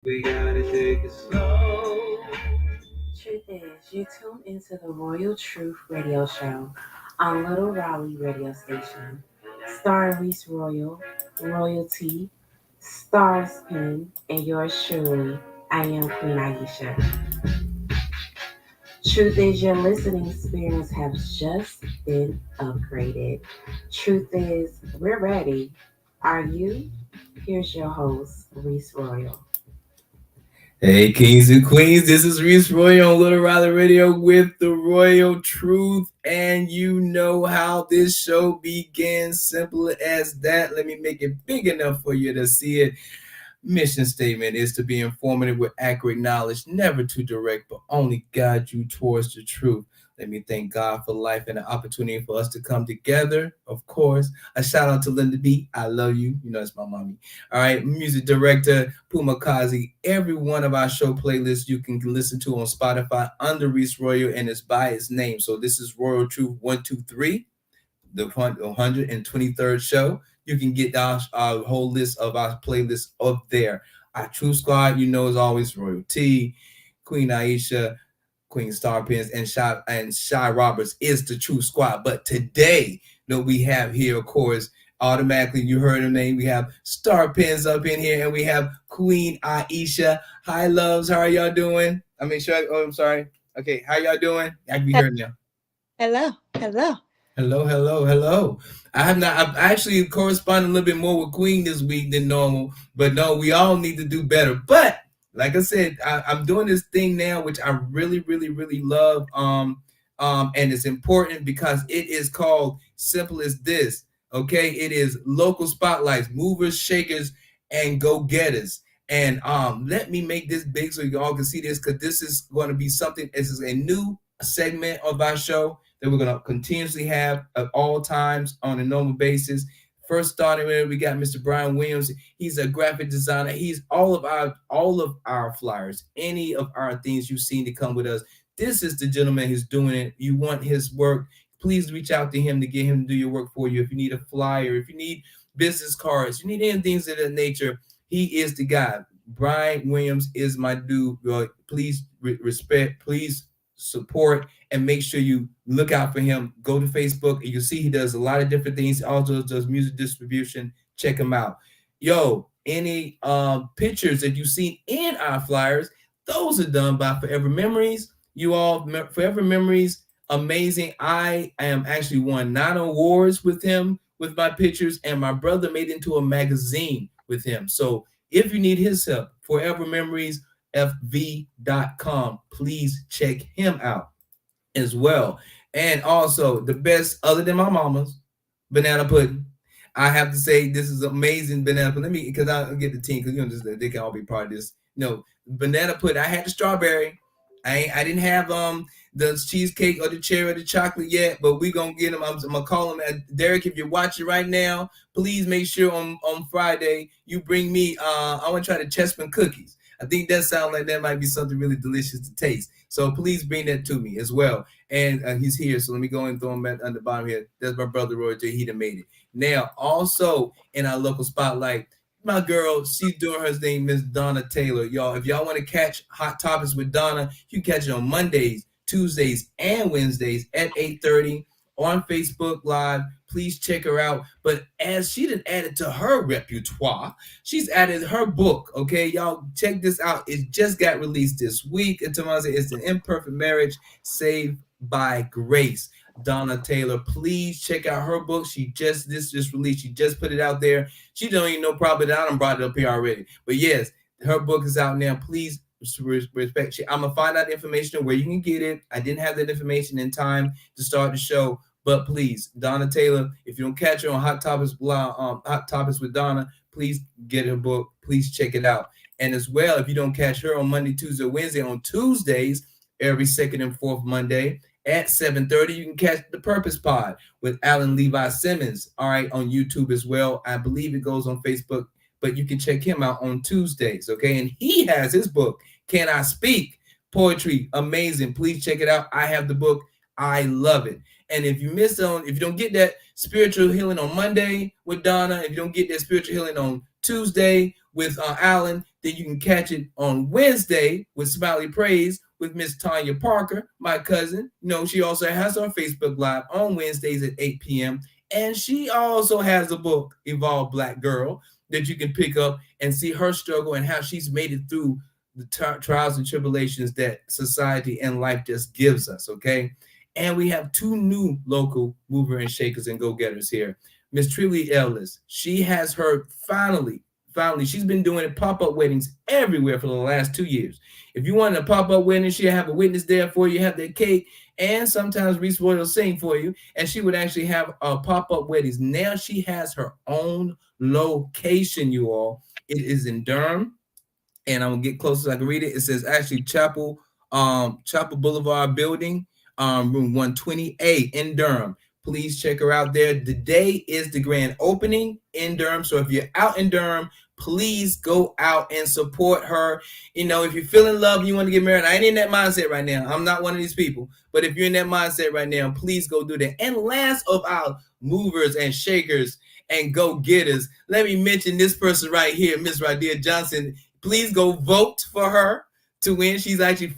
We gotta take it slow. Truth is, you tune into the Royal Truth Radio Show on Little Raleigh Radio Station, starring Reese Royal, Royalty, Stars Pin, and yours truly, I am Queen Aisha. Truth is, your listening experience has just been upgraded. Truth is, we're ready. Are you? Here's your host, Reese Royal. Hey, kings and queens, this is Reese Roy on Little Raleigh Radio with the Royal Truth. And you know how this show begins. Simple as that. Let me make it big enough for you to see it. Mission statement is to be informative with accurate knowledge, never too direct, but only guide you towards the truth. Let me thank God for life and the opportunity for us to come together. Of course, a shout out to Linda B. I love you. You know, it's my mommy. All right, music director Puma Kazi. Every one of our show playlists you can listen to on Spotify under Reese Royal, and it's by its name. So this is Royal Truth 123, the 123rd show. You can get our whole list of our playlists up there. Our True Squad, you know, is always Royal T, Queen Aisha, Queen Star Pins, and Shy Roberts is the True Squad. But today, we have here, of course, automatically you heard her name. We have Star Pins up in here, and we have Queen Aisha. Hi, loves. How are y'all doing? I mean, I'm sorry. Okay, how y'all doing? I can be heard now. Hello, hello. Hello, hello, hello. I've actually corresponded a little bit more with Queen this week than normal, but no, we all need to do better. But like I said, I'm doing this thing now, which I really, really, really love. And it's important because it is called Simple as This. Okay, it is local spotlights, movers, shakers, and go-getters. And let me make this big so you all can see this, because this is going to be something. This is a new segment of our show that we're going to continuously have at all times on a normal basis. First starting with, we got Mr. Brian Williams. He's a graphic designer. He's all of our flyers, any of our things you've seen to come with us. This is the gentleman who's doing it. You want his work, please reach out to him to get him to do your work for you. If you need a flyer, if you need business cards, you need any things of that nature, he is the guy. Brian Williams is my dude. Please respect, please support, and make sure you look out for him. Go to Facebook and you'll see he does a lot of different things. He also does music distribution. Check him out. Yo, any pictures that you see in our flyers, those are done by Forever Memories. You all, Forever Memories, amazing. I am actually won 9 awards with him with my pictures, and my brother made it into a magazine with him. So if you need his help, Forever Memories fv.com. Please check him out as well. And also, the best, other than my mama's, banana pudding. I have to say, this is amazing banana pudding. Let me, because I'll get the team, because they can all be part of this. No, banana pudding. I had the strawberry. I didn't have the cheesecake or the cherry or the chocolate yet, but we gonna get them. I'm gonna call him. Derek, if you're watching right now, please make sure on Friday you bring me. I want to try the Chessman cookies. I think that sounds like that might be something really delicious to taste. So please bring that to me as well. And he's here, so let me go and throw him at on the bottom here. That's my brother Roy J. He done made it. Now, also in our local spotlight, my girl, she's doing her thing, Miss Donna Taylor. Y'all, if y'all want to catch Hot Topics with Donna, you can catch it on Mondays, Tuesdays, and Wednesdays at 8:30 on Facebook Live. Please check her out. But as she done added to her repertoire, she's added her book. Okay, y'all check this out. It just got released this week. It's an Imperfect Marriage Saved by Grace. Donna Taylor, please check out her book. This just released. She just put it out there. She don't even know probably that I done brought it up here already. But yes, her book is out now. Please respect. I'm gonna find out information where you can get it. I didn't have that information in time to start the show, but please, Donna Taylor, if you don't catch her on Hot Topics with Donna, please get her book. Please check it out. And as well, if you don't catch her on Monday, Tuesday, Wednesday, on Tuesdays, every second and fourth Monday at 7:30, you can catch the Purpose Pod with Alan Levi Simmons. All right, on YouTube as well. I believe it goes on Facebook, but you can check him out on Tuesdays. Okay, and he has his book, Can I Speak? Poetry, amazing. Please check it out. I have the book. I love it. And if you if you don't get that spiritual healing on Monday with Donna, if you don't get that spiritual healing on Tuesday with Alan, Then you can catch it on Wednesday with Smiley Praise with Miss Tanya Parker, my cousin. She also has her Facebook Live on Wednesdays at 8 p.m. And she also has a book, Evolve Black Girl, that you can pick up and see her struggle and how she's made it through the trials and tribulations that society and life just gives us, okay? And we have two new local mover and shakers and go-getters here. Miss Trilly Ellis, she has her finally, she's been doing it pop-up weddings everywhere for the last 2 years. If you want a pop-up wedding, she'll have a witness there for you, have that cake, and sometimes Reese Roy will sing for you, and she would actually have pop-up weddings. Now she has her own location, you all. It is in Durham, and I'm gonna get closer so I can read it. It says actually Chapel Boulevard building, room 120A in Durham. Please check her out there. Today is the grand opening in Durham. So if you're out in Durham, please go out and support her. If you feel in love, you want to get married. I ain't in that mindset right now. I'm not one of these people. But if you're in that mindset right now, please go do that. And last of our movers and shakers and go-getters, let me mention this person right here, Miss Radia Johnson. Please go vote for her to win. She's actually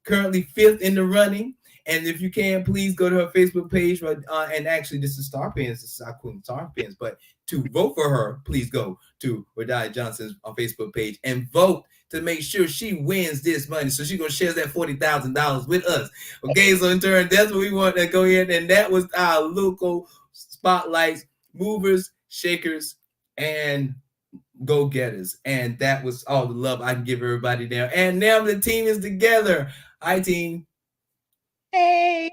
currently fifth in the running. And if you can, please go to her Facebook page. And actually, this is Star Pins. This is our Queen Star Pins. But to vote for her, please go to Radia Johnson's Facebook page and vote to make sure she wins this money. So she's going to share that $40,000 with us. Okay, so in turn, that's what we want to go in. And that was our local spotlights, movers, shakers, and go-getters. And that was all the love I can give everybody there. And now the team is together. Hi, team. Hey.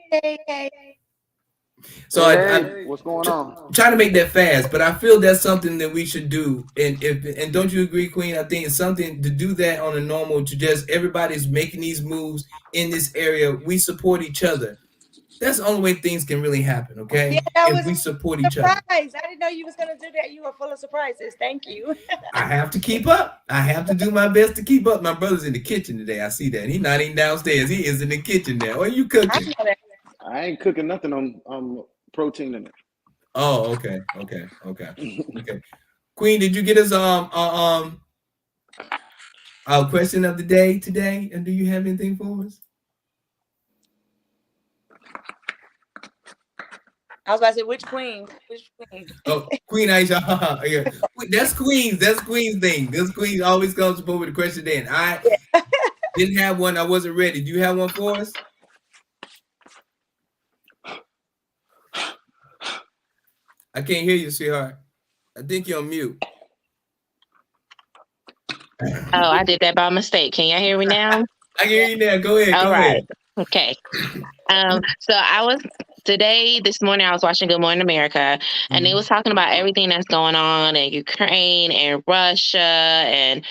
So hey, what's going on? I'm trying to make that fast, but I feel that's something that we should do. And don't you agree, Queen? I think it's something to do that on a normal, to just everybody's making these moves in this area. We support each other. That's the only way things can really happen, okay? Yeah, if we support each other. I didn't know you was going to do that. You were full of surprises. Thank you. I have to keep up. I have to do my best to keep up. My brother's in the kitchen today. I see that. He's not even downstairs. He is in the kitchen now. What are you cooking? I ain't cooking nothing. I'm protein in it. Oh, okay. Queen, did you get us our question of the day today? And do you have anything for us? I was about to say, which queen? Oh, Queen Aisha. Yeah. That's Queen's thing. This Queen always comes forward with a question then. I didn't have one. I wasn't ready. Do you have one for us? I can't hear you, sweetheart. I think you're on mute. Oh, I did that by mistake. Can y'all hear me now? I can hear you now. Go ahead. All right. Okay. So this morning I was watching Good Morning America, and they was talking about everything that's going on in Ukraine and Russia and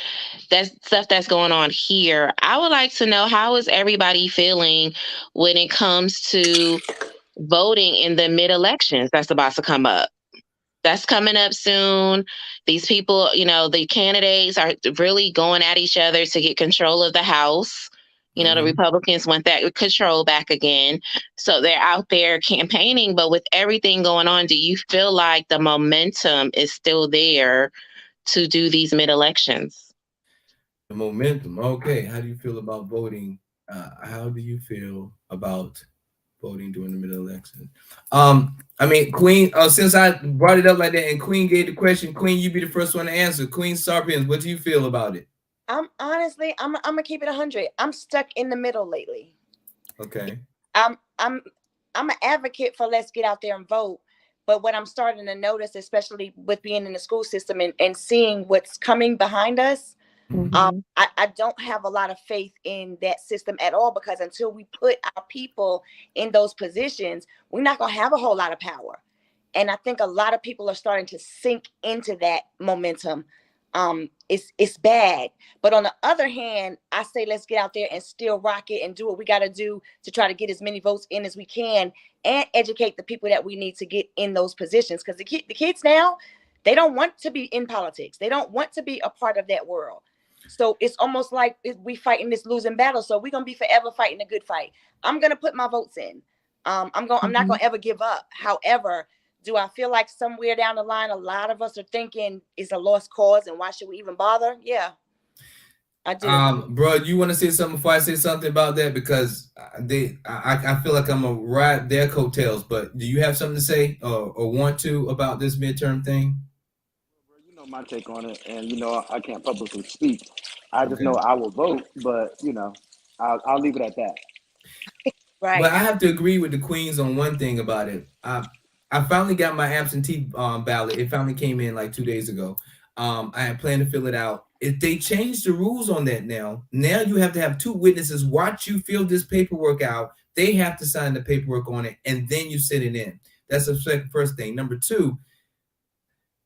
that stuff that's going on here. I would like to know, how is everybody feeling when it comes to voting in the mid-elections that's about to come up? That's coming up soon. These people, the candidates are really going at each other to get control of the House. The Republicans want that control back again. So they're out there campaigning. But with everything going on, do you feel like the momentum is still there to do these mid-elections? The momentum. Okay. How do you feel about voting? How do you feel about voting during the mid-election? I mean, Queen, since I brought it up like that and Queen gave the question, Queen, you be the first one to answer. Queen Sarpins, what do you feel about it? I'm gonna keep it 100. I'm stuck in the middle lately. Okay. I'm an advocate for let's get out there and vote. But what I'm starting to notice, especially with being in the school system and seeing what's coming behind us, I don't have a lot of faith in that system at all, because until we put our people in those positions, we're not going to have a whole lot of power. And I think a lot of people are starting to sink into that momentum. It's bad. But on the other hand, I say let's get out there and still rock it and do what we got to do to try to get as many votes in as we can and educate the people that we need to get in those positions. Because the kids now, they don't want to be in politics. They don't want to be a part of that world. So it's almost like we fighting this losing battle. So we're going to be forever fighting a good fight. I'm going to put my votes in. I'm not going to ever give up. However, do I feel like somewhere down the line, a lot of us are thinking it's a lost cause and why should we even bother? Yeah. I do. Bro, you want to say something before I say something about that? Because I feel like I'm gonna ride their coattails. But do you have something to say or want to about this midterm thing? Well, you know my take on it, and you know I can't publicly speak. I just Okay. know I will vote, but you know, I'll leave it at that. But Right. I have to agree with the Queens on one thing about it. I finally got my absentee ballot. It finally came in like 2 days ago. I had planned to fill it out. If they changed the rules on that now you have to have two witnesses watch you fill this paperwork out. They have to sign the paperwork on it, and then you send it in. That's the first thing. Number two,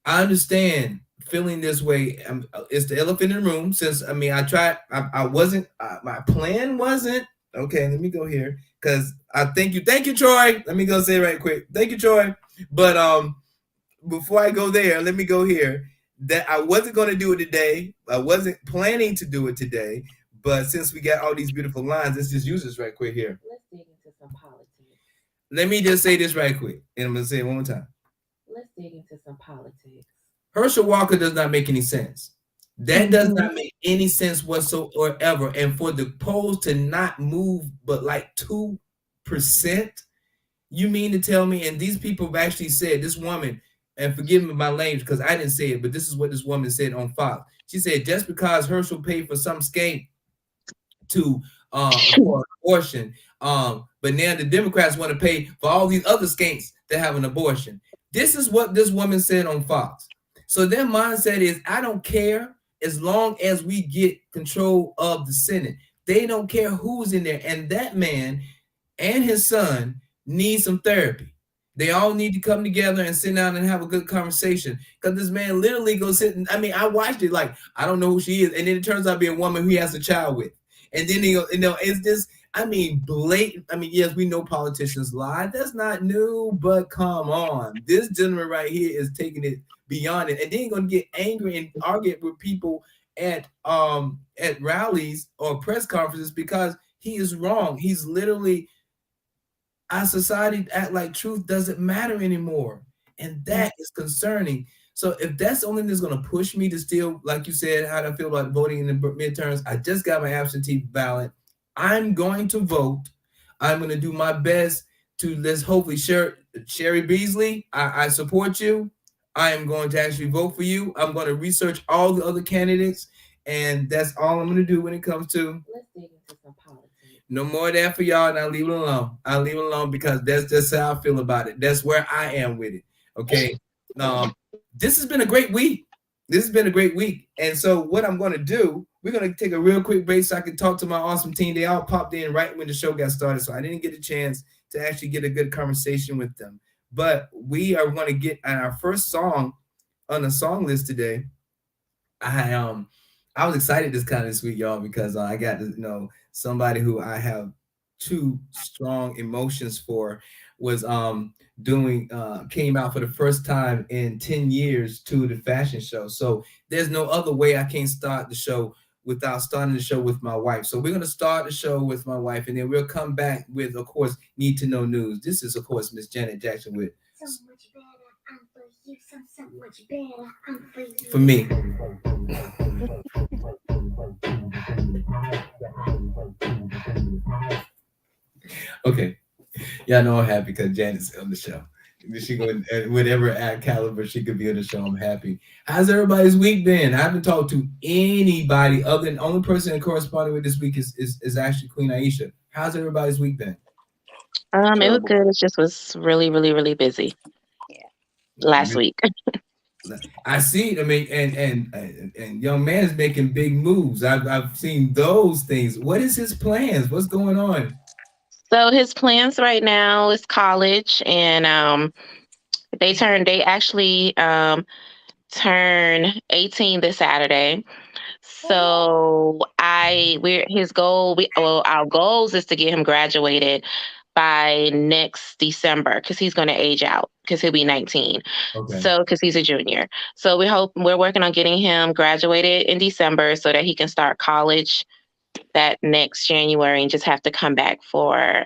I understand feeling this way. It's the elephant in the room. Since I mean, I tried. I wasn't. My plan wasn't. Okay, let me go here because I thank you, Troy. Let me go say it right quick. Thank you, Troy. But before I go there, let me go here. That I wasn't going to do it today. I wasn't planning to do it today. But since we got all these beautiful lines, let's just use this right quick here. Let's dig into some politics. Let me just say this right quick, and I'm going to say it one more time. Let's dig into some politics. Herschel Walker does not make any sense. That does not make any sense whatsoever. And for the polls to not move but like 2%, you mean to tell me, and these people have actually said, this woman, and forgive me my language because I didn't say it, but this is what this woman said on Fox. She said, just because Herschel paid for some scam to for abortion, but now the Democrats want to pay for all these other skanks that have an abortion. This is what this woman said on Fox. So their mindset is, I don't care as long as we get control of the Senate. They don't care who's in there. And that man and his son need some therapy. They all need to come together and sit down and have a good conversation. Because this man literally goes sit and, I mean, I watched it like, I don't know who she is. And then it turns out to be a woman who he has a child with. And then he, it's this, I mean, blatant. I mean, yes, we know politicians lie. That's not new, but come on. This gentleman right here is taking it beyond it. And then going to get angry and argue with people at rallies or press conferences because he is wrong. He's literally, our society act like truth doesn't matter anymore. And that is concerning. So if that's the only thing that's going to push me to still, like you said, how do I feel about voting in the midterms? I just got my absentee ballot. I'm going to vote. I'm going to do my best to let's hopefully Sherry Beasley. I support you. I am going to actually vote for you. I'm going to research all the other candidates, and that's all I'm going to do when it comes to. Let's dig into some politics. No more of that for y'all, and I'll leave it alone. I'll leave it alone because that's just how I feel about it. That's where I am with it. Okay. This has been a great week. This has been a great week. And so what I'm going to do, we're going to take a real quick break so I can talk to my awesome team. They all popped in right when the show got started, so I didn't get a chance to actually get a good conversation with them. But we are going to get on our first song on the song list today. I was excited this week, y'all, because I got to somebody who I have two strong emotions for was came out for the first time in 10 years to the fashion show. So there's no other way I can start the show without starting the show with my wife. So we're going to start the show with my wife, and then we'll come back with, of course, Need to Know News. This is, of course, Miss Janet Jackson with So much better, I'm for you, so much better, I'm for you. For Me. Okay. Yeah, I know I'm happy because Janet's on the show. She go whatever at caliber she could be on the show. I'm happy. How's everybody's week been? I haven't talked to anybody other than the only person corresponding with this week is actually Queen Aisha. How's everybody's week been? It was good. It just was really, really, really busy. Yeah. Last week. I see. I mean, and young man is making big moves. I've seen those things. What is his plans? What's going on? So his plans right now is college, and they actually turn 18 this Saturday. So our goals is to get him graduated by next December because he's going to age out because he'll be 19. Okay. So because he's a junior. So we're working on getting him graduated in December so that he can start college that next January and just have to come back for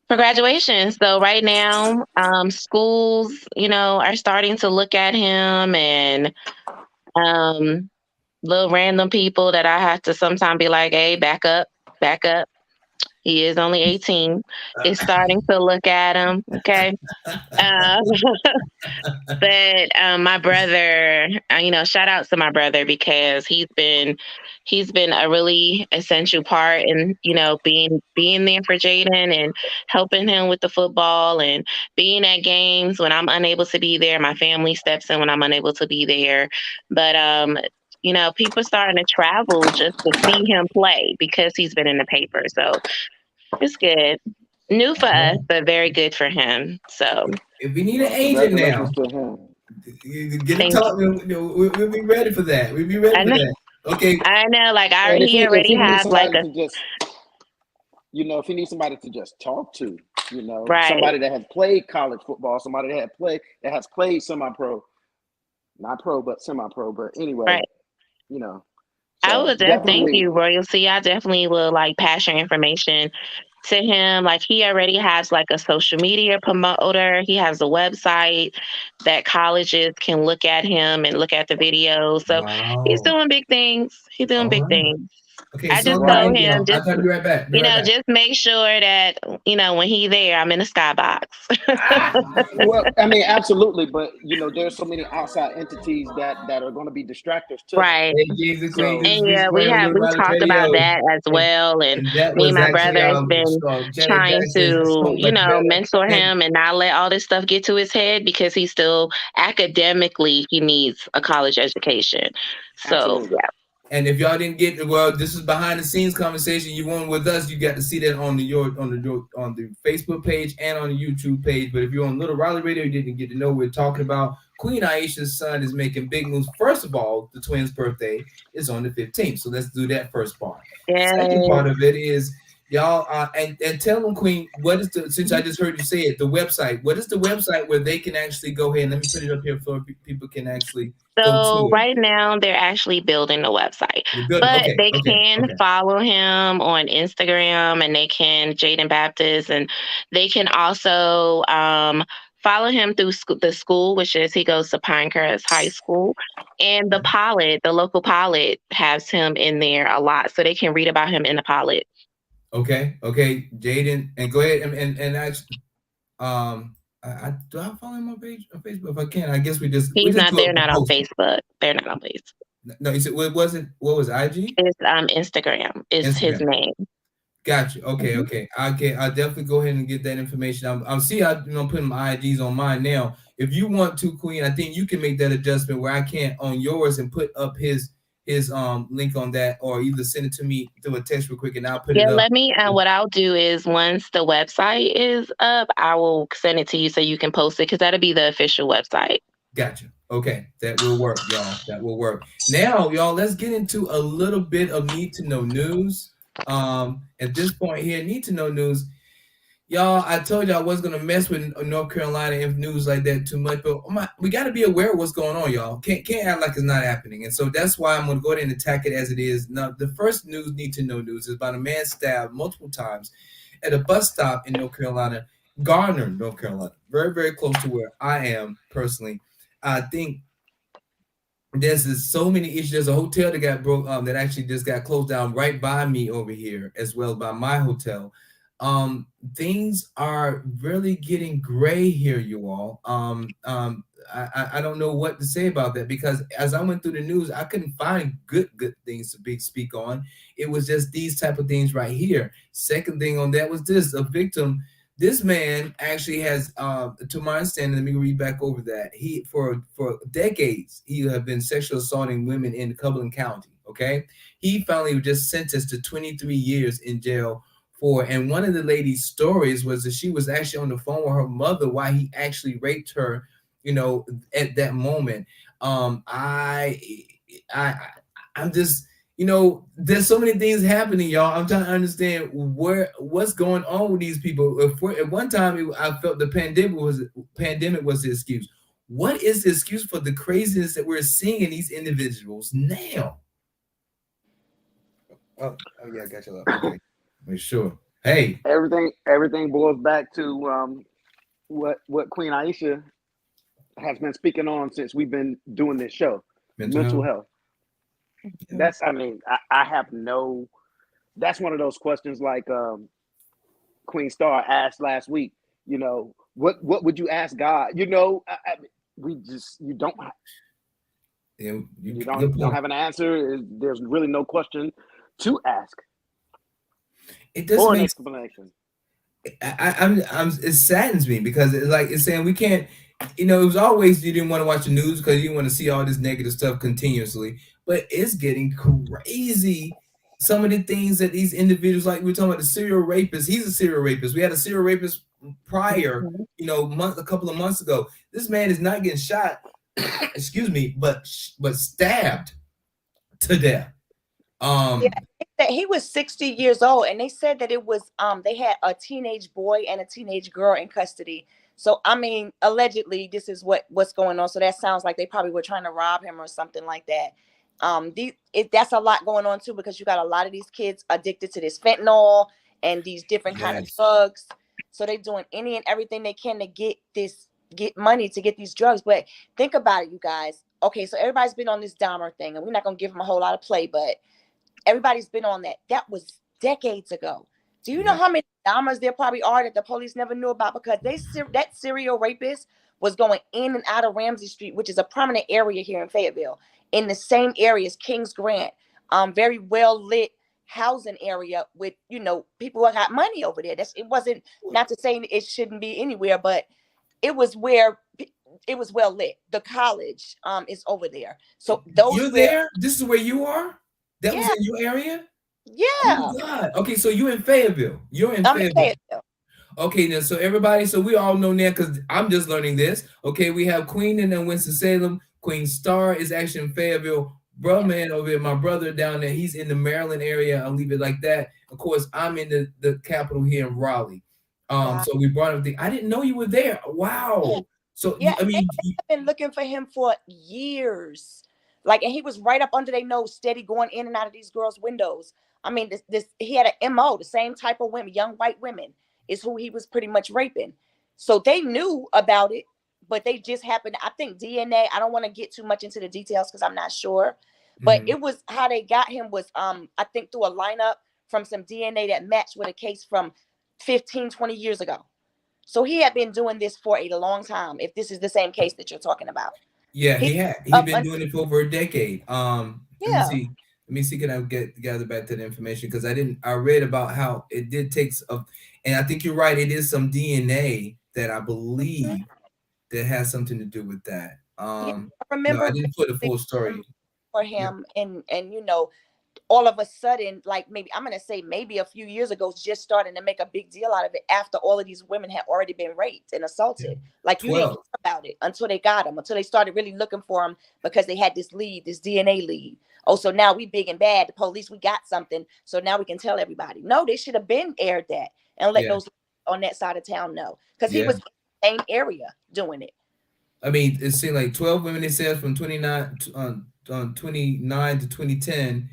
graduation. So right now, schools, are starting to look at him, and little random people that I have to sometimes be like, hey, back up, back up. He is only 18. It's starting to look at him. Okay. Uh, but my brother, shout out to my brother because he's been a really essential part in being there for Jaden and helping him with the football and being at games when I'm unable to be there. My family steps in when I'm unable to be there. But people starting to travel just to see him play because he's been in the paper. So it's good. New for us, but very good for him. So If we need an Well, agent congratulations now, to him. you get a thank talk. We'll be ready for that. We'll be ready I for know, that. Okay. I know. Like And he if already he needs has like somebody a to just, if he needs somebody to just talk to, right, somebody that has played college football, somebody that has played semi-pro, not pro but semi-pro, but anyway, right. I so would thank definitely you, Royalty. I definitely will like pass your information to him. Like he already has like a social media promoter. He has a website that colleges can look at him and look at the videos. So he's Wow. doing big things. He's doing All big right. things. Okay. I So just all right, told him y'all. I'll just try to be right back. Be right back. just make sure that when he there, I'm in the skybox. well, I mean, absolutely, but there's so many outside entities that are going to be distractors to him. Right. Hey, Kings and Queens, this And is Reese yeah, Roy on Little we Riley talked about Radio. that as And, well. And and that me and was my actually brother has been Janet trying Jackson's to, So Much Better. mentor And him and not let all this stuff get to his head because he's still academically he needs a college education. So Absolutely. yeah. And if y'all didn't get this is behind the scenes conversation. You weren't with us. You got to see that on the Facebook page and on the YouTube page. But if you're on Little Riley Radio, you didn't get to know we're talking about. Queen Aisha's son is making big moves. First of all, the twins' birthday is on the 15th, so let's do that first part. Second Yeah. part of it is y'all and tell them, Queen, what is since I just heard you say it, the website. What is the website where they can actually go ahead and let me put it up here so people can actually go So to it. right now they're actually building the website, but Okay, they okay. can follow him on Instagram and they can Jaden Baptist and they can also follow him through the school, which is he goes to Pinecrest High School, and the local pilot has him in there a lot, so they can read about him in the pilot. Okay, Jaden, and go ahead and actually, do I follow him on Facebook? If I can, I guess we just do They're a not on post. Facebook. They're not on Facebook. No, you said what was it? What was IG? It's Instagram is his Instagram. name. Gotcha. Okay, okay. I'll definitely go ahead and get that information. I'm putting my IGs on mine now. If you want to, Queen, I think you can make that adjustment where I can't on yours and put up his link on that, or either send it to me through a text real quick and I'll put it up. Let me what I'll do is once the website is up, I will send it to you so you can post it because that'll be the official website. Gotcha. Okay, that will work, y'all. That will work. Now, y'all, let's get into a little bit of need to know news. At this point here, need to know news. Y'all, I told you I wasn't gonna mess with North Carolina news like that too much, but we got to be aware of what's going on, y'all. Can't act like it's not happening, and so that's why I'm gonna go ahead and attack it as it is. Now, the first need to know news is about a man stabbed multiple times at a bus stop in North Carolina, Garner, North Carolina, very very close to where I am personally. I think there's so many issues. There's a hotel that got broke that actually just got closed down right by me over here as well by my hotel. Things are really getting gray here, you all. I don't know what to say about that because as I went through the news, I couldn't find good things to speak on. It was just these type of things right here. Second thing on that was a victim. This man actually has, to my understanding, let me read back over that. He for decades he have been sexually assaulting women in Cumberland County. Okay, he finally was just sentenced to 23 years in jail. And one of the lady's stories was that she was actually on the phone with her mother while he actually raped her, at that moment. I'm just, there's so many things happening, y'all. I'm trying to understand what's going on with these people. At one time, I felt the pandemic was the excuse. What is the excuse for the craziness that we're seeing in these individuals now? Oh yeah, I got you. Okay. Sure. Hey. Everything boils back to what Queen Aisha has been speaking on since we've been doing this show. Mental health. That's, I mean, I have no, that's one of those questions like Queen Star asked last week, you know, what would you ask God? You know, we just, you don't Yeah, you good don't point. have an answer. There's really no question to ask It doesn't or an make. explanation. It saddens me because it's saying we can't. You know, it was always you didn't want to watch the news because you didn't want to see all this negative stuff continuously. But it's getting crazy. Some of the things that these individuals, like we were talking about the serial rapist, he's a serial rapist. We had a serial rapist prior, you know, a couple of months ago. This man is not getting shot, excuse me, but stabbed to death. Yeah, that he was 60 years old, and they said that it was they had a teenage boy and a teenage girl in custody. So I mean, allegedly, this is what's going on. So that sounds like they probably were trying to rob him or something like that. That's a lot going on too, because you got a lot of these kids addicted to this fentanyl and these different kind of Yes. drugs. So they're doing any and everything they can to get money to get these drugs. But think about it, you guys. Okay, so everybody's been on this Dahmer thing, and we're not gonna give them a whole lot of play, but everybody's been on that. That was decades ago. Do you know how many Dahmers there probably are that the police never knew about, because that serial rapist was going in and out of Ramsey Street, which is a prominent area here in Fayetteville, in the same area as Kings Grant, very well lit housing area with, you know, people who got money over there. It wasn't, not to say it shouldn't be anywhere, but it was where it was well lit. The college is over there. So You're there? This is where you are? That was in your area? Yeah. Oh my God. Okay, so you're in Fayetteville. I'm in Fayetteville. Okay, now so everybody, so we all know now because I'm just learning this. Okay, we have Queen in Winston-Salem. Queen Star is actually in Fayetteville. Bro, man, over here, my brother down there, he's in the Maryland area. I'll leave it like that. Of course, I'm in the capital here in Raleigh. Wow. So we brought up I didn't know you were there. Wow. So Yeah, I mean, they've been looking for him for years. Like, and he was right up under their nose, steady going in and out of these girls' windows. I mean, he had an MO, the same type of women, young white women, is who he was pretty much raping. So they knew about it, but they just happened. I think DNA. I don't want to get too much into the details because I'm not sure, but it was how they got him was I think through a lineup from some DNA that matched with a case from 15, 20 years ago. So he had been doing this for a long time, if this is the same case that you're talking about. yeah, he'd been doing it for over a decade. Yeah. Let me see, can I gather back to the information? Because I read about how it did take and I think you're right, it is some DNA that I believe that has something to do with that. I remember I didn't put a full story for him, and you know, all of a sudden, like maybe I'm gonna say maybe a few years ago, just starting to make a big deal out of it after all of these women had already been raped and assaulted. Like you didn't hear about it until they got him, until they started really looking for him because they had this lead, this DNA lead. Oh, so now we big and bad. The police, we got something. So now we can tell everybody. No, they should have been aired that and let those on that side of town know, because he was in the same area doing it. I mean, it seemed like 12 women, it says, from 29 to 2010.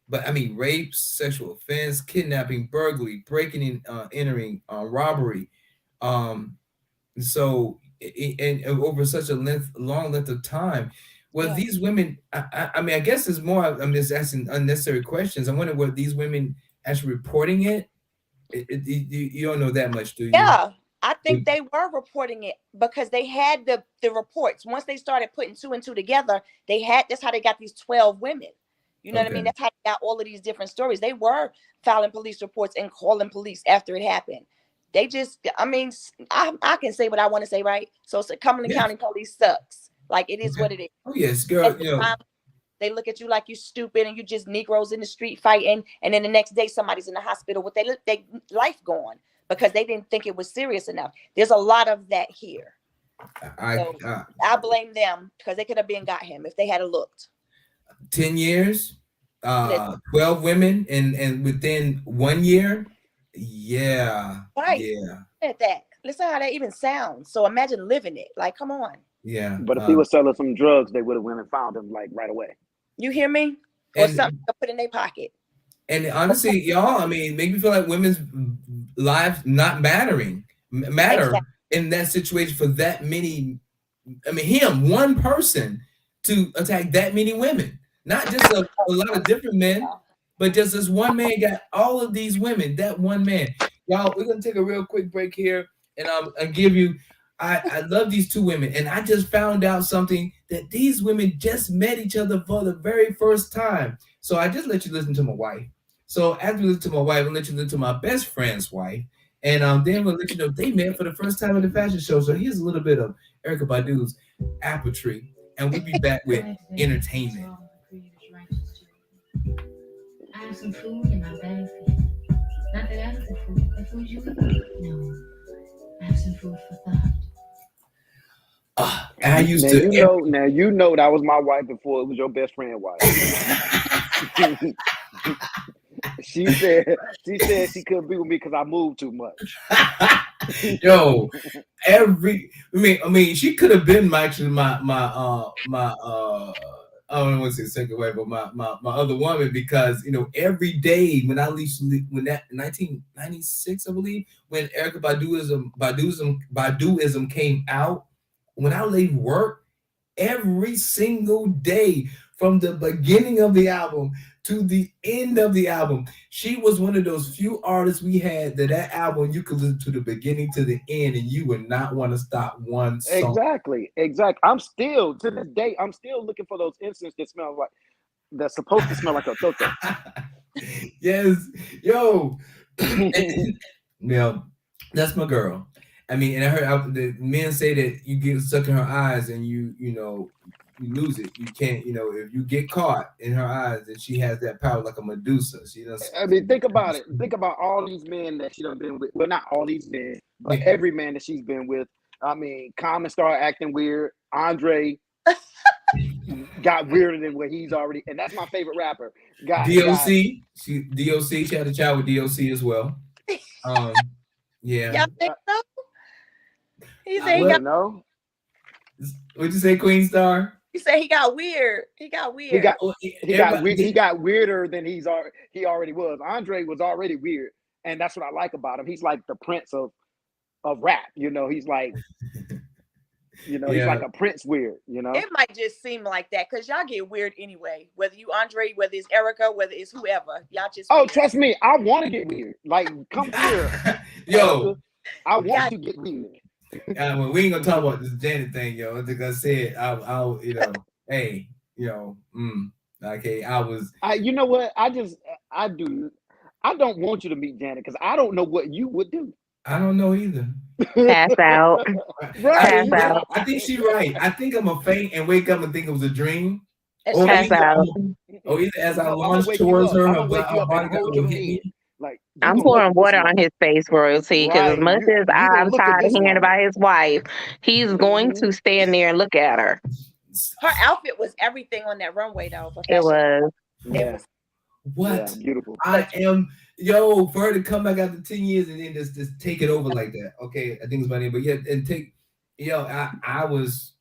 But I mean, rape, sexual offense, kidnapping, burglary, breaking in, entering, robbery. So and over such a long length of time. Well, these women, I mean, I guess it's more, I'm just asking unnecessary questions. I wonder, were these women actually reporting it? You don't know that much, do you? Yeah, I think they were reporting it because they had the reports. Once they started putting two and two together, that's how they got these 12 women. You know what I mean? That's how they got all of these different stories. They were filing police reports and calling police after it happened. They just, I mean, I can say what I want to say, right? So Cumberland County Police sucks. Like, it is what it is. Oh yes, girl. They look at you like you stupid and you just Negroes in the street fighting, and then the next day somebody's in the hospital with their life gone because they didn't think it was serious enough. There's a lot of that here. I blame them because they could have got him if they had looked. 10 years, 12 women, and within 1 year, right. Yeah. At that. Listen how that even sounds. So imagine living it. Like, come on. Yeah. But if he was selling some drugs, they would have went and found him like right away. You hear me? Or something to put in their pocket. And honestly, y'all, I mean, make me feel like women's lives not matter in that situation for that many. I mean, one person to attack that many women. Not just a lot of different men, but just this one man got all of these women. That one man. Y'all, we're gonna take a real quick break here, and I'll give you. I love these two women, and I just found out something that these women just met each other for the very first time. So I just let you listen to my wife. So after you listen to my wife, I'll let you listen to my best friend's wife, and then we'll let you know they met for the first time at the fashion show. So here's a little bit of Erykah Badu's Apple Tree, and we'll be back with entertainment. I have some food in my bag for you. Not that edible food, the food you eat. No, I have some food for thought. I used Now to. you know that was my wife before it was your best friend wife. She said she couldn't be with me because I moved too much. Yo, I mean, she could have been my I don't want to say second wife, but my other woman, because every day when that 1996, I believe, when Erykah Baduism came out, when I leave work, every single day from the beginning of the album to the end of the album, she was one of those few artists we had that album you could listen to the beginning to the end and you would not want to stop one song. Exactly. I'm still to this day, I'm still looking for those incense that smell like that's supposed to smell like a toto. Yes, yo. That's my girl. I mean, and I heard the men say that you get stuck in her eyes and you lose it. You can't, if you get caught in her eyes, and she has that power like a Medusa. She does. I mean, think about it. Think about all these men that she done been with. Well, not all these men, but every man that she's been with. I mean, Common started acting weird. Andre got weirder than what he's already, and that's my favorite rapper. DOC, she had a child with DOC as well. Yeah. Y'all think so? He said he got. No. What'd you say, Queen Star? He said he got weird. He got weird. He got weirder than he already was. Andre was already weird, and that's what I like about him. He's like the prince of rap. He's like, he's like a prince weird. It might just seem like that because y'all get weird anyway. Whether you Andre, whether it's Erykah, whether it's whoever, y'all just. Oh, trust me, I want to get weird. Like, come here, yo. I want to get weird. Well, we ain't gonna talk about this Janet thing, yo. Like I said, I'll hey, okay, you know what? I don't want you to meet Janet because I don't know what you would do. I don't know either. Pass out. Right. Pass out. I think she's right. I think I'm a faint and wake up and think it was a dream. Pass out. Or either as I launch towards her body will hit me. Like, I'm pouring water on his face, royalty, because as much as I'm tired of hearing about his wife, he's going to stand there and look at her. Her outfit was everything on that runway, though. It was. Yeah. What? Yeah, beautiful. I am, for her to come back after 10 years and then just take it over like that. Okay, I think it's my name, but yeah, and I was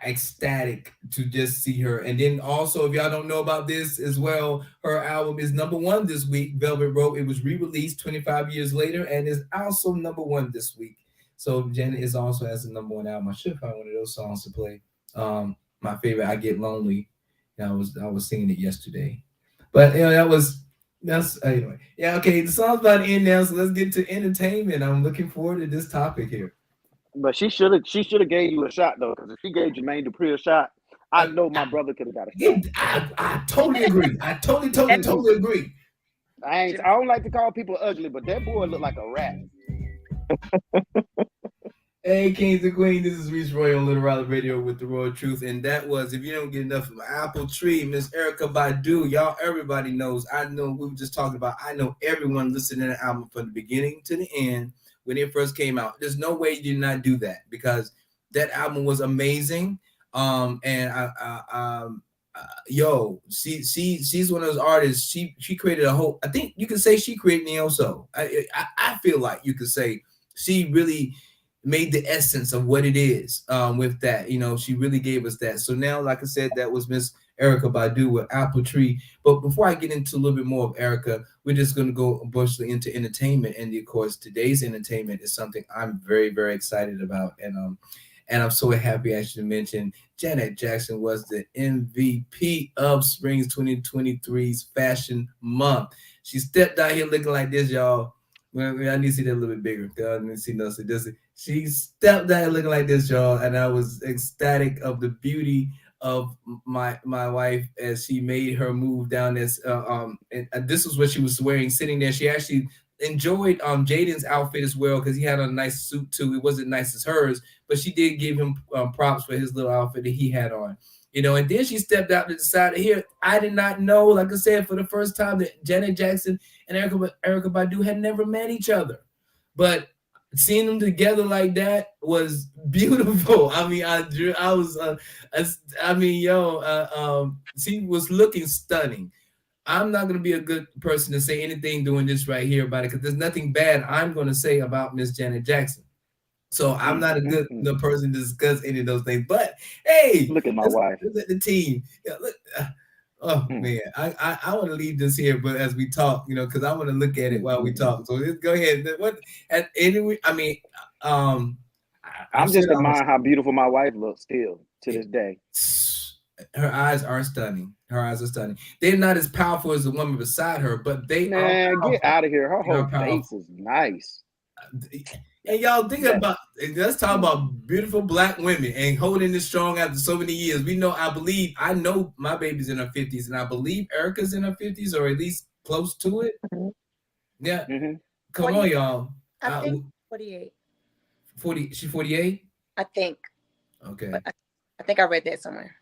ecstatic to just see her. And then also, if y'all don't know about this as well, her album is #1 this week, Velvet Rope. It was re-released 25 years later and is also #1 this week. So Janet is also has a #1 album. I should find one of those songs to play. My favorite, I Get Lonely. I was singing it yesterday. But that's anyway. Yeah, okay. The song's about to end now, so let's get to entertainment. I'm looking forward to this topic here. But she should have gave you a shot though, because if she gave Jermaine Dupri a shot, I know my brother could have got a shot. I totally agree. I totally agree. I don't like to call people ugly, but that boy looked like a rat. Hey, Kings and Queens, this is Reese Roy on Little Raleigh Radio with the Royal Truth, and that was, if you don't get enough of Apple Tree, Miss Erykah Badu. Y'all, everybody knows. I know we were just talking about. I know everyone listened to the album from the beginning to the end when it first came out. There's no way you did not do that because that album was amazing. She's one of those artists. She created a whole. I think you could say she created neo-soul. I feel like you could say she really made the essence of what it is with that. She really gave us that. So now, like I said, that was Miss Erykah Badu with Apple Tree. But before I get into a little bit more of Erykah, we're just going to go partially into entertainment. And of course, today's entertainment is something I'm very, very excited about. And And I'm so happy actually to mention Janet Jackson was the MVP of Spring's 2023's Fashion Month. She stepped out here looking like this, y'all. Well, I need to see that a little bit bigger. I need to see no. So this, she stepped out here looking like this, y'all, and I was ecstatic of the beauty of my wife as she made her move down this. And this was what she was wearing, sitting there. She actually enjoyed Jaden's outfit as well because he had a nice suit too. It wasn't nice as hers, but she did give him props for his little outfit that he had on. You know, and then she stepped out to the side of here. I did not know, like I said, for the first time that Janet Jackson and Erykah Badu had never met each other. But seeing them together like that was beautiful. I mean, she was looking stunning. I'm not going to be a good person to say anything doing this right here about it because there's nothing bad I'm going to say about Miss Janet Jackson. So I'm not a good person to discuss any of those things. But hey, look at my wife. Look at the team. Yeah, look, man, I want to leave this here, but as we talk, you know, because I want to look at it while we talk. So let's go ahead. What? Anyway, I mean, I'm just admiring how beautiful my wife looks still to this day. Her eyes are stunning. Her eyes are stunning. They're not as powerful as the woman beside her, but they are powerful. Get out of here. Her whole face is nice. And y'all think about, let's talk about beautiful black women and holding this strong after so many years. We know, I know my baby's in her 50s, and I believe Erica's in her 50s or at least close to it. Mm-hmm. Yeah. Mm-hmm. Come on, y'all. I think 48. 40, she 48? I think. Okay. I think I read that somewhere.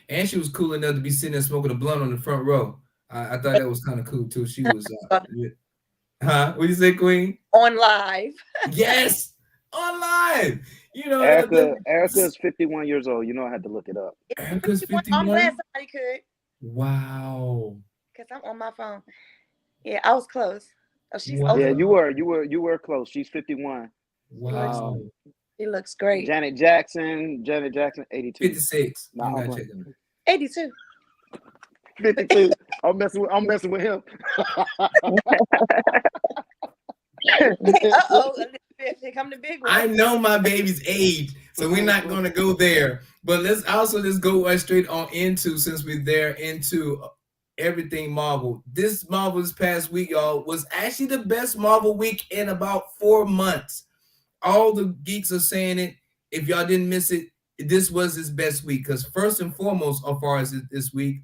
And she was cool enough to be sitting there smoking a blunt on the front row. I thought that was kind of cool too. She was Huh? What do you say, Queen? On live. Yes, on live. You know, Erykah's 51 years old. You know, I had to look it up. Erykah's 51. I'm glad somebody could. Wow. Because I'm on my phone. Yeah, I was close. Oh, she's wow. Yeah, you were close. She's 51. Wow. It looks great. Janet Jackson, 82. 56. Nah, 82. 52. I'm messing with him. Come the big one. I know my baby's age, so we're not going to go there. But let's go straight on into, since we're there, into everything Marvel. This past week, y'all, was actually the best Marvel week in about 4 months. All the geeks are saying it. If y'all didn't miss it, this was his best week. Because first and foremost, as far as this week,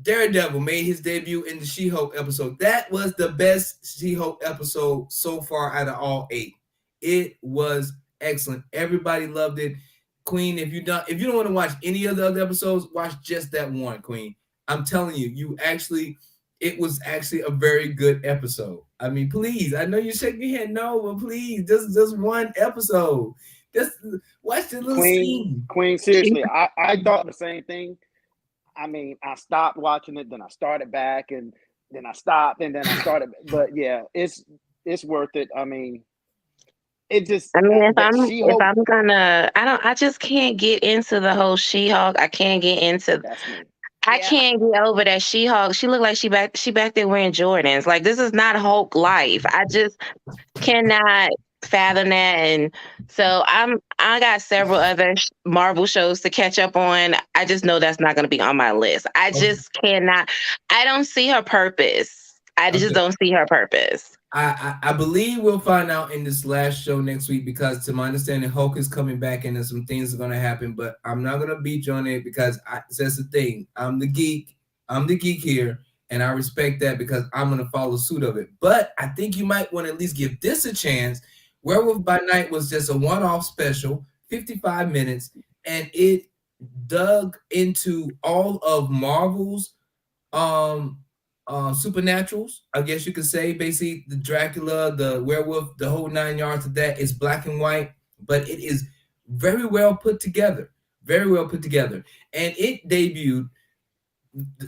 Daredevil made his debut in the She-Hulk episode. That was the best She-Hulk episode so far out of all 8. It was excellent. Everybody loved it. Queen, if you don't want to watch any of the other episodes, watch just that one, Queen. I'm telling you, it was actually a very good episode. I mean, please, I know you're shaking your head no, but please, just one episode. Just watch the little scene. Queen, seriously, I thought the same thing. I mean, I stopped watching it, then I started back, and then I stopped, and then I started. But yeah, it's worth it. I mean, it just. I mean, I just can't get into the whole She-Hulk. I can't get into. I can't get over that She-Hulk. She looked like she back there wearing Jordans. Like, this is not Hulk life. I just cannot fathom that. And so I got several other Marvel shows to catch up on. I just know that's not going to be on my list. I just cannot. I don't see her purpose. I just don't see her purpose. I believe we'll find out in this last show next week, because to my understanding, Hulk is coming back and there's some things are going to happen, but I'm not going to beat you on it because that's the thing. I'm the geek here, and I respect that because I'm going to follow suit of it. But I think you might want to at least give this a chance. Werewolf by Night was just a one-off special, 55 minutes, and it dug into all of Marvel's supernaturals, I guess you could say. Basically, the Dracula, the werewolf, the whole 9 yards of that is black and white, but it is very well put together. Very well put together. And it debuted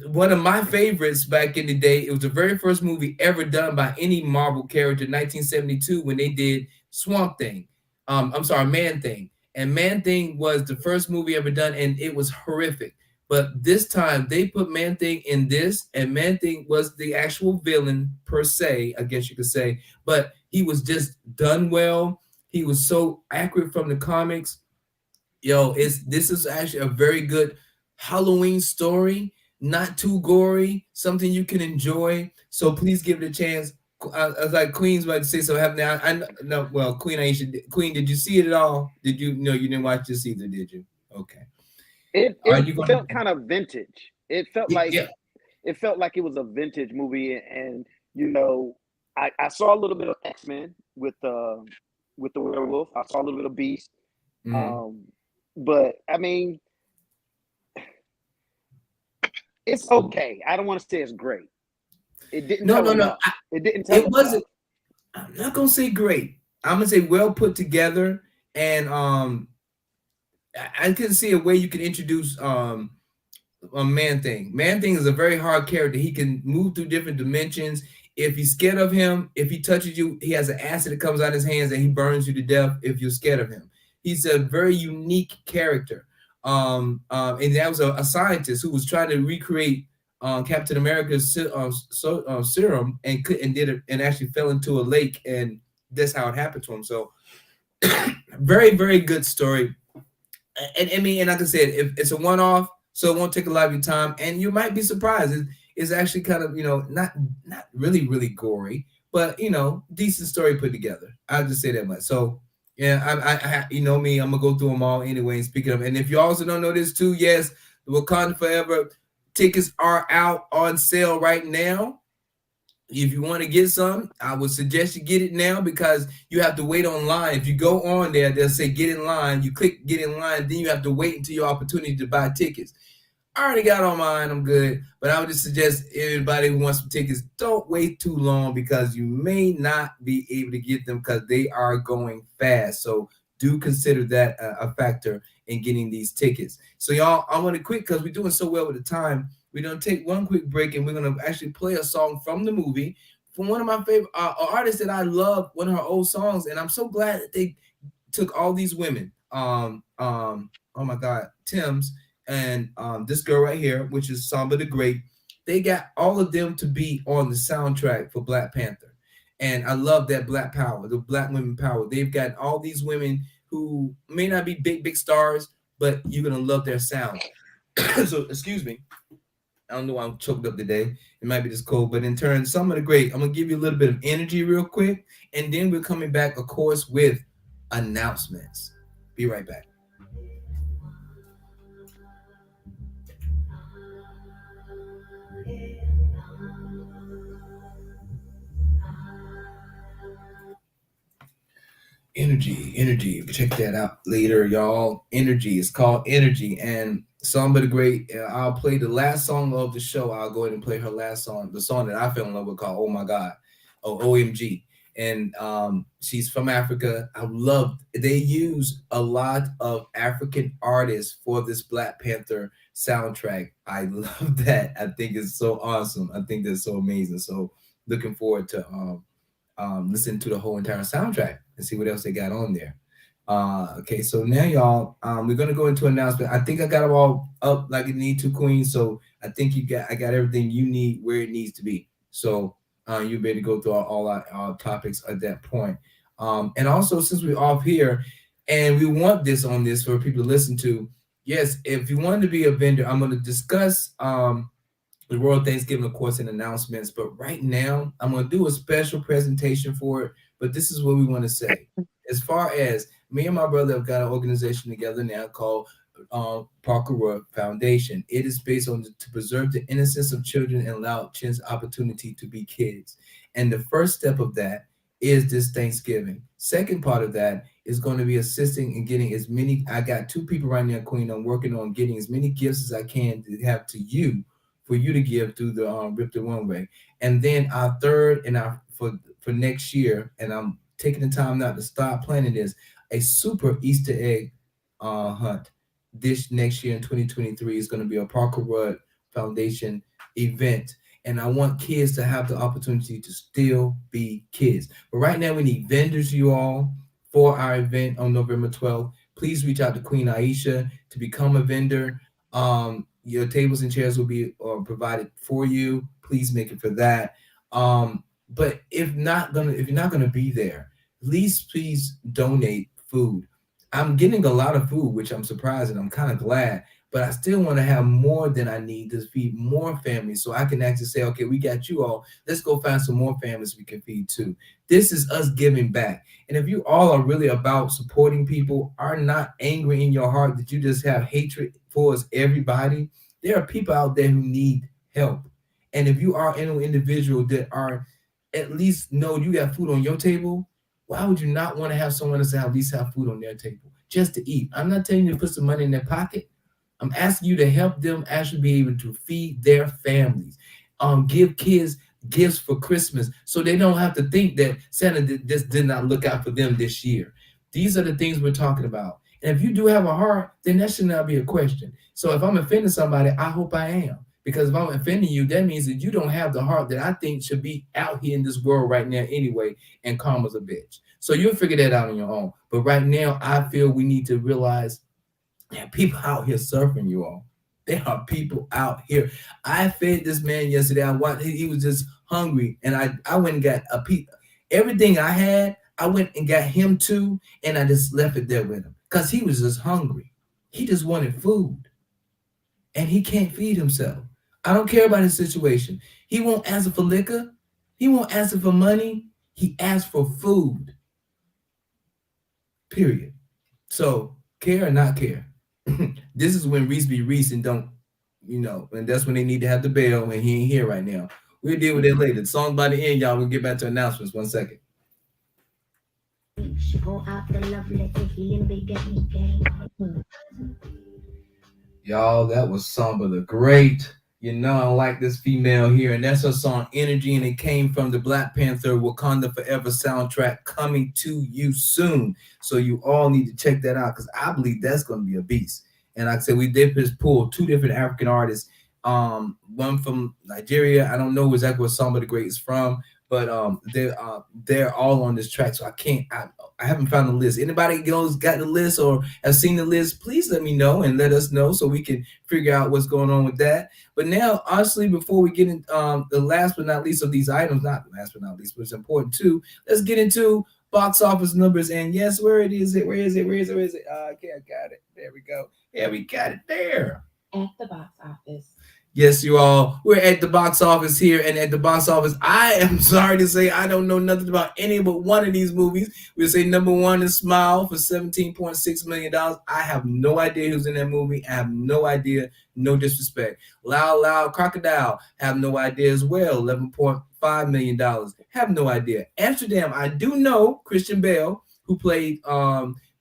one of my favorites back in the day. It was the very first movie ever done by any Marvel character, 1972, when they did Swamp Thing. Man-Thing. And Man-Thing was the first movie ever done, and it was horrific. But this time they put Man-Thing in this, and Man-Thing was the actual villain per se, I guess you could say. But he was just done well. He was so accurate from the comics. Yo, this is actually a very good Halloween story, not too gory, something you can enjoy. So please give it a chance. I was like Queen's about to say so. Have now? I no. Well, Queen Aisha, Queen, did you see it at all? Did you? No, you didn't watch this either, did you? Okay. Are It you going felt to? kind of vintage. Yeah. It felt like it was a vintage movie, and you know, I saw a little bit of X-Men with the werewolf. I saw a little bit of Beast. Mhm. Um, but I mean, it's okay. I don't want to say it's great. It didn't No, tell no, no. enough. It didn't tell It enough. wasn't. I'm not gonna say great. I'm gonna say well put together, and I can see a way you can introduce a Man Thing. Man Thing is a very hard character. He can move through different dimensions. If you're scared of him, if he touches you, he has an acid that comes out of his hands and he burns you to death if you're scared of him. He's a very unique character. And that was a scientist who was trying to recreate Captain America's serum and could and did it and actually fell into a lake, and that's how it happened to him. So very, very good story. And I mean, and like I said, if it's a one-off, so it won't take a lot of your time, and you might be surprised. It's actually kind of not really really gory, but decent story put together. I'll just say that much. So yeah, you know me, I'm gonna go through them all anyway. And speaking of, and if you also don't know this too, yes, the Wakanda Forever tickets are out on sale right now. If you want to get some, I would suggest you get it now because you have to wait online. If you go on there, they'll say get in line. You click get in line, then you have to wait until your opportunity to buy tickets. I already got on mine. I'm good. But I would just suggest everybody who wants some tickets, don't wait too long because you may not be able to get them because they are going fast. So do consider that a factor in getting these tickets. So y'all, I want to quick because we're doing so well with the time. We're gonna take one quick break and we're gonna actually play a song from the movie from one of my favorite artists that I love, one of her old songs, and I'm so glad that they took all these women. Oh my God, Tim's and this girl right here, which is Samba the Great. They got all of them to be on the soundtrack for Black Panther, and I love that Black power, the Black women power. They've got all these women who may not be big stars, but you're gonna love their sound. So excuse me. I don't know why I'm choked up today. It might be just cold, but in turn, some of the great. I'm gonna give you a little bit of energy real quick, and then we're coming back, of course, with announcements. Be right back. Energy. Check that out later, y'all. Energy. It's called Energy, and Samba the Great. I'll play the last song of the show. I'll go ahead and play her last song, the song that I fell in love with, called "Oh My God," oh OMG. And she's from Africa. I love. They use a lot of African artists for this Black Panther soundtrack. I love that. I think it's so awesome. I think that's so amazing. So looking forward to listen to the whole entire soundtrack and see what else they got on there. Okay, so now y'all, we're gonna go into announcement. I think I got them all up like it need to, Queen. So I think I got everything you need where it needs to be. So you better go through all our topics at that point. And also, since we're off here, and we want this on this for people to listen to. Yes, if you want to be a vendor, I'm going to discuss the World Thanksgiving, of course, and announcements. But right now, I'm going to do a special presentation for it. But this is what we want to say. As far as me and my brother have got an organization together now called Parker Roy Foundation. It is based on to preserve the innocence of children and allow children opportunity to be kids. And the first step of that is this Thanksgiving. Second part of that is going to be assisting in getting as many. I got two people right now, Queen. I'm working on getting as many gifts as I can to have to you for you to give through the Rip the One Way. And then our third and our for next year, and I'm taking the time now to start planning this, a super Easter egg hunt this next year in 2023 is going to be a Parker Rudd Foundation event. And I want kids to have the opportunity to still be kids. But right now we need vendors, you all, for our event on November 12th. Please reach out to Queen Aisha to become a vendor. Your tables and chairs will be provided for you. Please make it for that. But if you're not gonna be there, please donate food. I'm getting a lot of food, which I'm surprised and I'm kind of glad, but I still want to have more than I need to feed more families. So I can actually say, okay, we got you all. Let's go find some more families we can feed too. This is us giving back. And if you all are really about supporting people, are not angry in your heart that you just have hatred towards everybody, there are people out there who need help. And if you are an individual that are at least know you got food on your table, why would you not want to have someone else at least have food on their table just to eat? I'm not telling you to put some money in their pocket. I'm asking you to help them actually be able to feed their families. Give kids gifts for Christmas so they don't have to think that Santa just did not look out for them this year. These are the things we're talking about. And if you do have a heart, then that should not be a question. So if I'm offending somebody, I hope I am. Because if I'm offending you, that means that you don't have the heart that I think should be out here in this world right now anyway, and karma's a bitch. So you'll figure that out on your own. But right now, I feel we need to realize there are people out here suffering, you all. There are people out here. I fed this man yesterday. I watched, he was just hungry, and I went and got a piece. Everything I had, I went and got him too, and I just left it there with him because he was just hungry. He just wanted food, and he can't feed himself. I don't care about his situation. He won't ask for liquor. He won't ask for money. He asked for food. Period. So care or not care. This is when Reese be Reese and don't, and that's when they need to have the bell, and he ain't here right now. We'll deal with that later. The song by the end, y'all. We'll get back to announcements. 1 second. Y'all, that was Samba the Great. I like this female here, and that's her song Energy, and it came from the Black Panther Wakanda Forever soundtrack, coming to you soon. So you all need to check that out because I believe that's going to be a beast. And like I said, we did just pull 2 different African artists, one from Nigeria. I don't know exactly where Samba the Great is from, but they're all on this track. So I haven't found the list. Anybody else got the list or have seen the list? Please let me know and let us know so we can figure out what's going on with that. But now, honestly, before we get in the last but not least of these items, not last but not least, but it's important too, let's get into box office numbers. And yes, where is it? Okay, I got it. There we go. Yeah, we got it there. At the box office. Yes, you all. We're at the box office here, and at the box office, I am sorry to say I don't know nothing about any but one of these movies. We'll say number one is Smile for $17.6 million. I have no idea who's in that movie. I have no idea. No disrespect. Loud, Loud, Crocodile. Have no idea as well. $11.5 million. Have no idea. Amsterdam, I do know Christian Bale, who played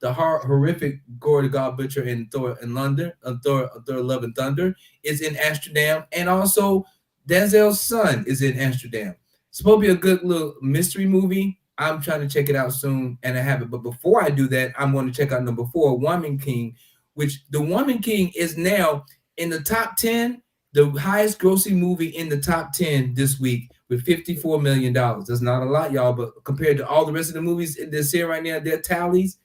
the horrific Gore the God Butcher in Thor in London, Thor Love and Thunder, is in Amsterdam, and also Denzel's son is in Amsterdam. It's supposed to be a good little mystery movie. I'm trying to check it out soon, and I have it. But before I do that, I'm going to check out number 4, Woman King, which the Woman King is now in the top 10, the highest grossing movie in the top 10 this week with $54 million. That's not a lot, y'all, but compared to all the rest of the movies that's here right now, their tallies,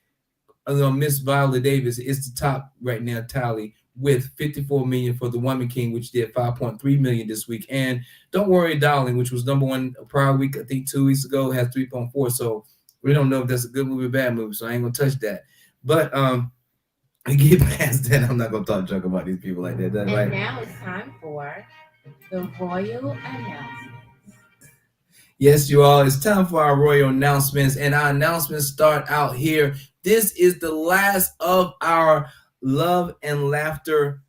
Miss Viola Davis is the top right now tally with $54 million for The Woman King, which did $5.3 million this week. And Don't Worry Darling, which was number 1 prior week, I think 2 weeks ago, has 3.4. So we don't know if that's a good movie or bad movie, so I ain't gonna touch that. But I get past that. I'm not gonna talk junk about these people like that. And right. Now it's time for the royal announcements. Yes, you all. It's time for our royal announcements, and our announcements start out here. This is the last of our Love and Laughter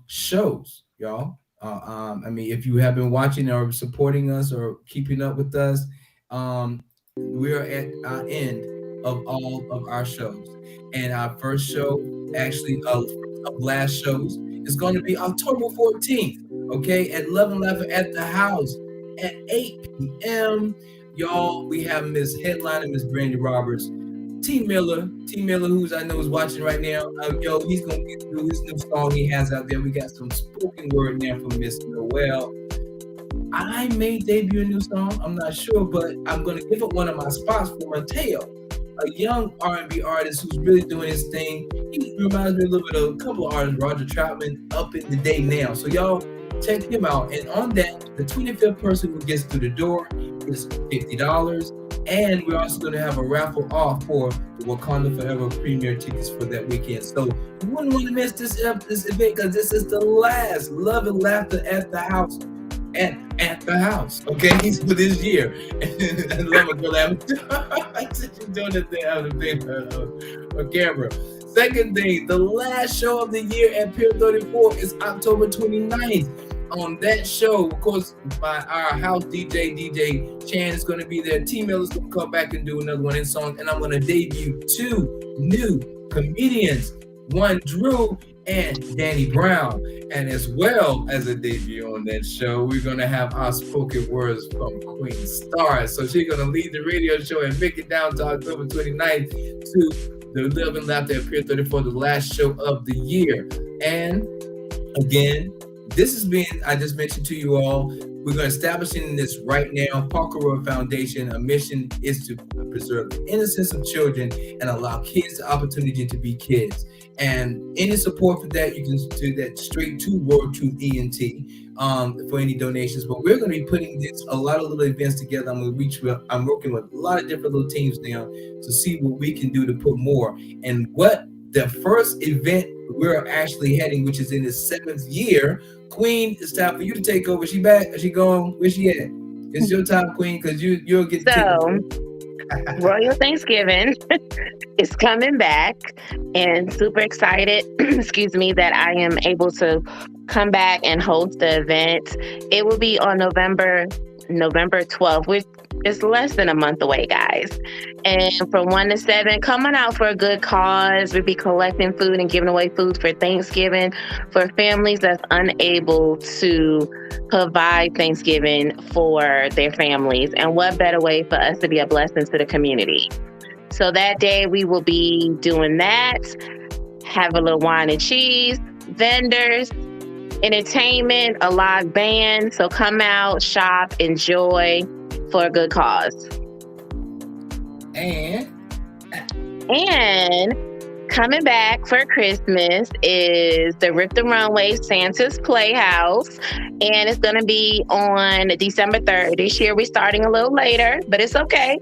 shows, y'all. If you have been watching or supporting us or keeping up with us, we are at our end of all of our shows. And our first show, actually, of last shows, is going to be October 14th, okay, at Love and Laughter at the House at 8 p.m. Y'all, we have Miss Headliner, Miss Brandy Roberts, T Miller, who's I know is watching right now. He's gonna do his new song he has out there. We got some spoken word now from Miss Noel. I may debut a new song. I'm not sure, but I'm gonna give up one of my spots for Mateo, a young R&B artist who's really doing his thing. He reminds me a little bit of a couple of artists, Roger Troutman, up in the day now. So y'all check him out. And on that, the 25th person who gets through the door is $50. And we're also going to have a raffle off for the Wakanda Forever premiere tickets for that weekend. So you wouldn't want to miss this event, because this is the last Love and Laughter at the House. At the house, okay, for this year. I love it, girl. I'm doing it there on camera. Second thing, the last show of the year at Pier 34 is October 29th. On that show, of course, our house DJ Chan is going to be there. T-Mill is going to come back and do another one in song, and I'm going to debut 2 new comedians, one Drew and Danny Brown. And as well as a debut on that show, we're going to have our spoken words from Queen Star. So she's going to lead the radio show and make it down to October 29th to the Love and Laughter at Pier 34, the last show of the year. And again, this has been, I just mentioned to you all, we're going to establish in this right now, Parker Road Foundation. A mission is to preserve the innocence of children and allow kids the opportunity to be kids. And any support for that, you can do that straight to Royal Truth ENT for any donations. But we're going to be putting a lot of little events together. I'm working with a lot of different little teams now to see what we can do to put more. And what the first event we're actually heading, which is in its 7th year. Queen, it's time for you to take over. Is she back? Is she going? Where's she at? It's your time, Queen, because you'll get Royal Thanksgiving is coming back, and super excited, excuse me, that I am able to come back and host the event. It will be on November 12th, which is less than a month away, guys. And from 1 to 7, come on out for a good cause. We'll be collecting food and giving away food for Thanksgiving for families that's unable to provide Thanksgiving for their families. And what better way for us to be a blessing to the community? So that day we will be doing that, have a little wine and cheese, vendors, entertainment, a live band. So come out, shop, enjoy for a good cause. And coming back for Christmas is the Rip the Runway Santa's Playhouse, and it's going to be on December 3rd. This year we're starting a little later, but it's okay.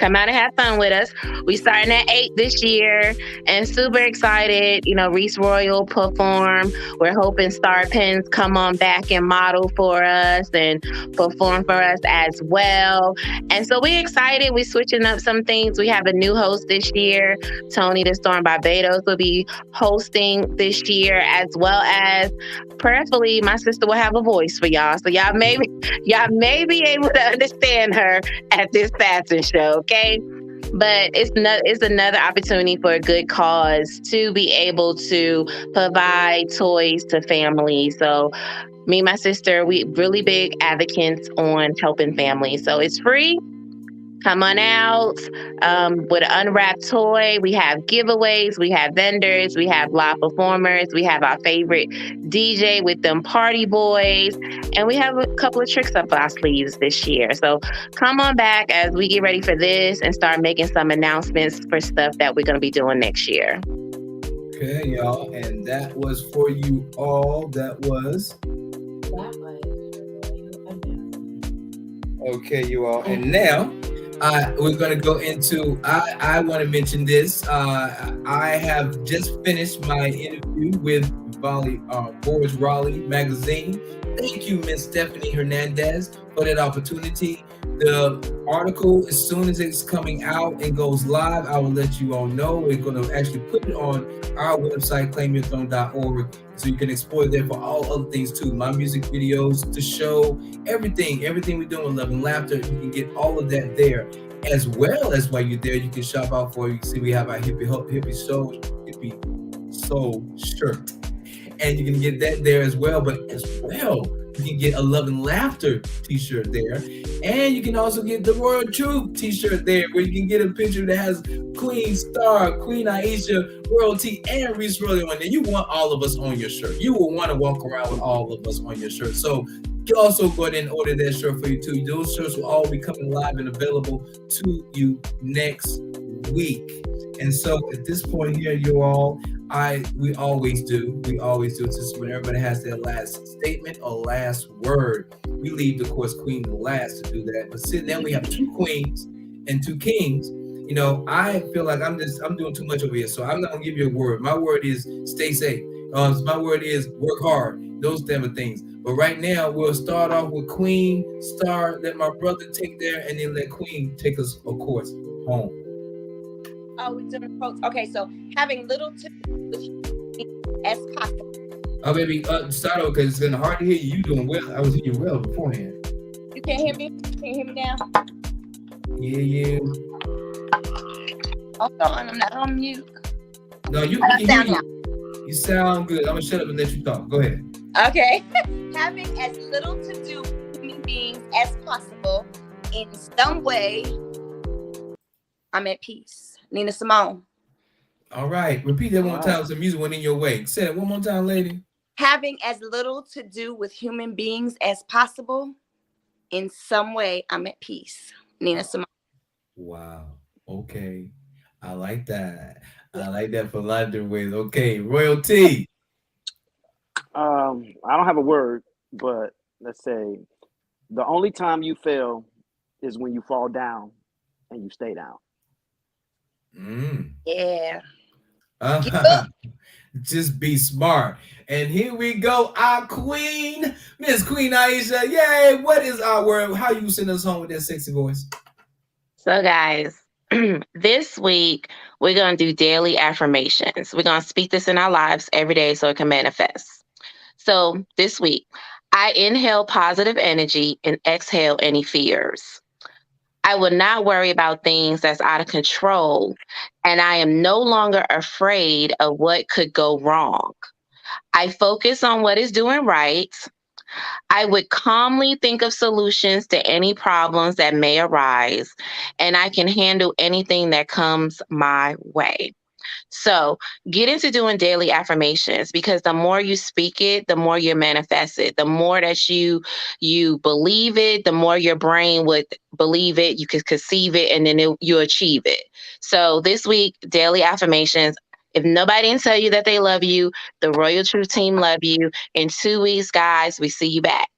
Come out and have fun with us. We starting at 8 this year, and super excited. You know, Reese Royal perform. We're hoping Star Pens come on back and model for us and perform for us as well. And so we're excited. We're switching up some things. We have a new host this year. Tony the Storm Barbados will be hosting this year, as well as prayerfully my sister will have a voice for y'all. So y'all may be able to understand her at this fashion show. Okay, but it's another opportunity for a good cause to be able to provide toys to families. So me and my sister, we really big advocates on helping families. So it's free. Come on out with an unwrapped toy. We have giveaways, we have vendors, we have live performers, we have our favorite DJ with them party boys, and we have a couple of tricks up our sleeves this year. So come on back as we get ready for this and start making some announcements for stuff that we're going to be doing next year. Okay, y'all, and that was for you all. That was okay, you all, and now. We're going to go into, I want to mention this. I have just finished my interview with Boris Raleigh magazine. Thank you, Miss Stephanie Hernandez, for that opportunity. The article, as soon as it's coming out and goes live, I will let you all know. We're going to actually put it on our website, claimyourthrone.org, so you can explore it there for all other things too. My music videos, the show, everything we're doing with Love and Laughter. You can get all of that there. As well as while you're there, you can shop out for, you can see we have our hippie soul shirt. And you can get that there as well. But as well, you can get a Love and Laughter t-shirt there. And you can also get the Royal Truth t-shirt there, where you can get a picture that has Queen Star, Queen Aisha, Royalty, and Reese Royal on there. You want all of us on your shirt. You will want to walk around with all of us on your shirt. So you can also go ahead and order that shirt for you too. Those shirts will all be coming live and available to you next week. And so at this point here, you all, we always do. It's just when everybody has their last statement or last word. We leave, of course, Queen the last to do that. But then we have two queens, and two kings, you know, I feel like I'm doing too much over here. So I'm not gonna give you a word. My word is stay safe. My word is work hard. Those type of things. But right now we'll start off with Queen Star. Let my brother take there, and then let Queen take us, of course, home. Oh, we're doing quotes. Okay, so having little to do as possible. Oh, baby, start over because it's gonna hard to hear you. You doing well. I was hearing you well beforehand. You can't hear me? You can't hear me now? Yeah. Hold on, I'm not on mute. No, you I can sound hear now. you sound good. I'm gonna shut up and let you talk. Go ahead. Okay. Having as little to do with human beings as possible in some way, I'm at peace. Nina Simone. All right. Repeat that one more All time. Some music went in your way. Say it one more time, lady. Having as little to do with human beings as possible, in some way, I'm at peace. Nina Simone. Wow. Okay. I like that. I like that for London with. Okay. Royalty. I don't have a word, but let's say the only time you fail is when you fall down and you stay down. Yeah. Just be smart. And here we go. Our queen, Miss Queen Aisha. Yay. What is our word? How you send us home with that sexy voice? So, guys, this week we're going to do daily affirmations. We're going to speak this in our lives every day so it can manifest. So, this week, I inhale positive energy and exhale any fears. I will not worry about things that's out of control, and I am no longer afraid of what could go wrong. I focus on what is doing right. I would calmly think of solutions to any problems that may arise, and I can handle anything that comes my way. So get into doing daily affirmations, because the more you speak it, the more you manifest it. The more that you believe it, the more your brain would believe it. You could conceive it, and then you achieve it. So this week, daily affirmations. If nobody didn't tell you that they love you, the Royal Truth team love you. In 2 weeks, guys, we see you back.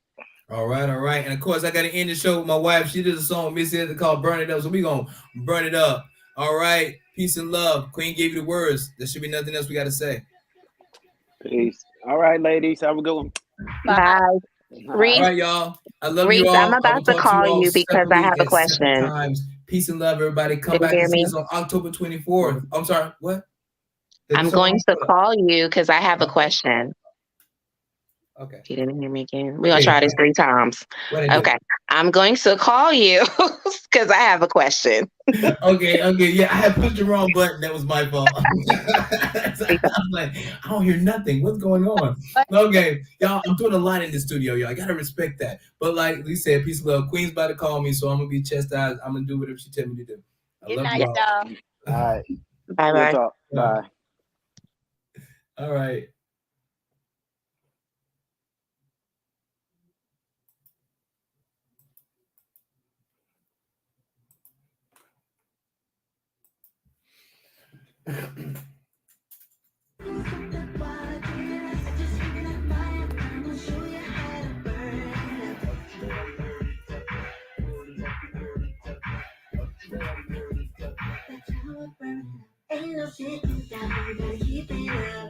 All right. And of course, I got to end the show with my wife. She did a song, Miss Ed, called Burn It Up. So we're going to burn it up. All right. Peace and love. Queen gave you the words. There should be nothing else we got to say. Peace. All right, ladies. Have a good one. Bye. All right, y'all. I love Reese, you all. I'm I about will to talk call you all you because I separately have a at separate question. times. Peace and love, everybody. Come Can you back hear and see me? us on October 24th. I'm sorry. What? I'm going to call you because I have a question. Okay. You didn't hear me again. We're going to try this 3 times. What I do? Okay. I'm going to call you because I have a question. Okay. Yeah, I had pushed the wrong button. That was my fault. I'm like, I don't hear nothing. What's going on? Okay, y'all, I'm doing a lot in the studio, y'all. I gotta respect that. But like we said, peace and love. Queen's about to call me, so I'm gonna be chastised. I'm gonna do whatever she tell me to do. I Good love night, you all. y'all. All right. Bye-bye. We'll talk. Bye. All right. Ain't no sitting down, gotta keep it up.